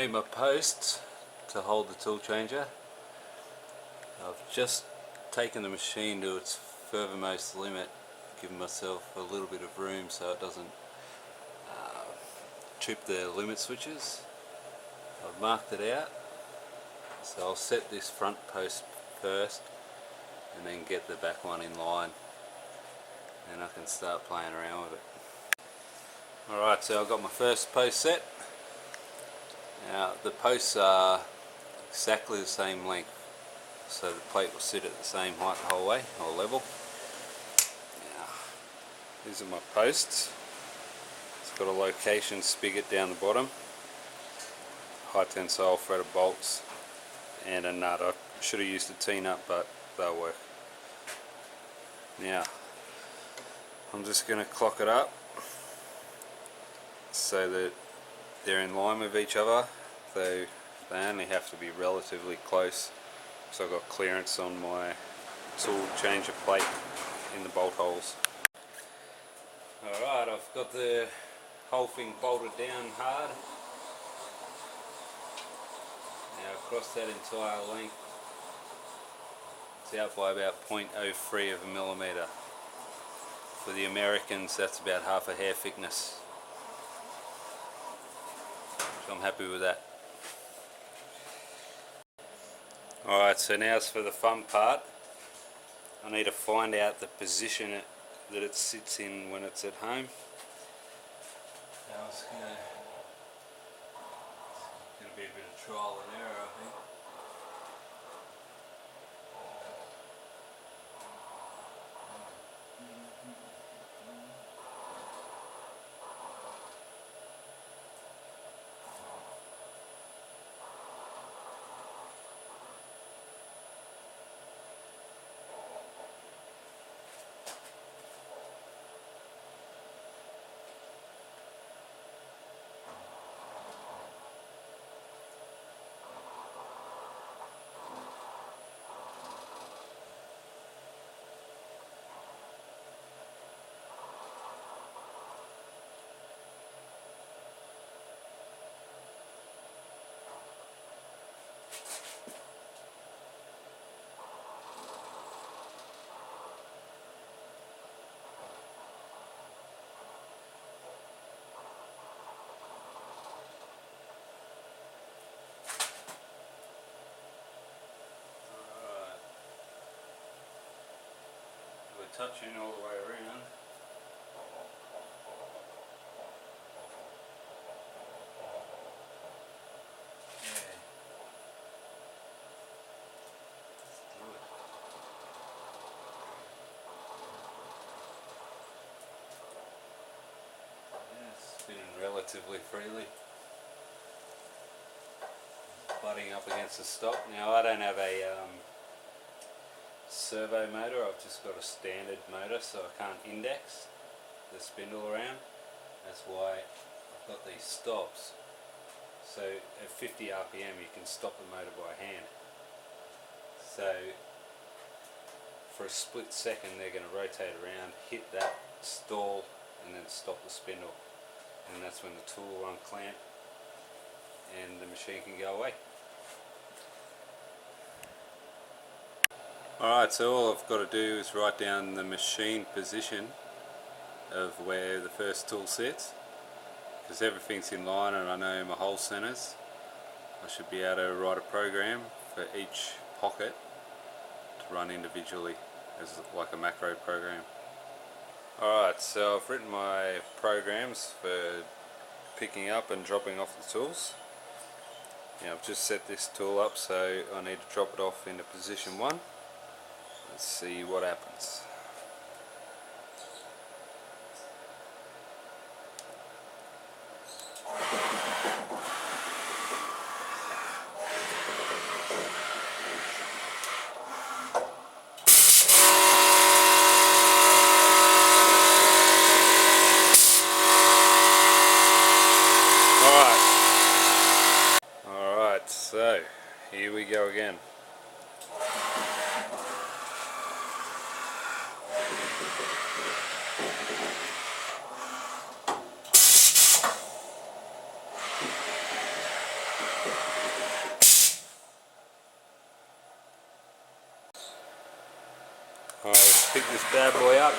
Need my posts to hold the tool changer. I've just taken the machine to its furthermost limit, giving myself a little bit of room so it doesn't trip the limit switches. I've marked it out, so I'll set this front post first and then get the back one in line, and I can start playing around with it. Alright, so I've got my first post set. Now the posts are exactly the same length, so the plate will sit at the same height the whole way, or level. Now, these are my posts. It's got a location spigot down the bottom, high tensile threaded bolts, and a nut. I should have used a T-nut, but they'll work. Now I'm just going to clock it up so that they're in line with each other, though they only have to be relatively close, so I've got clearance on my tool changer plate in the bolt holes. Alright, I've got the whole thing bolted down hard. Now across that entire length, it's out by about 0.03 of a millimetre. For the Americans, that's about half a hair thickness. So I'm happy with that. Alright, so now it's for the fun part. I need to find out the position that it sits in when it's at home. Now it's going to be a bit of trial and error, I think. Touching all the way around. Yeah. Let's do it. Yeah, spinning relatively freely. Butting up against the stop. Now I don't have a servo motor, I've just got a standard motor, so I can't index the spindle around. That's why I've got these stops. So at 50 RPM you can stop the motor by hand. So for a split second they're going to rotate around, hit that stall, and then stop the spindle. And that's when the tool will unclamp and the machine can go away. Alright, so all I've got to do is write down the machine position of where the first tool sits, because everything's in line and I know my hole centers. I should be able to write a program for each pocket to run individually as like a macro program. Alright, so I've written my programs for picking up and dropping off the tools. Now I've just set this tool up, so I need to drop it off into position 1. Let's see what happens. Alright, so here we go again. Alright, let's pick this bad boy up.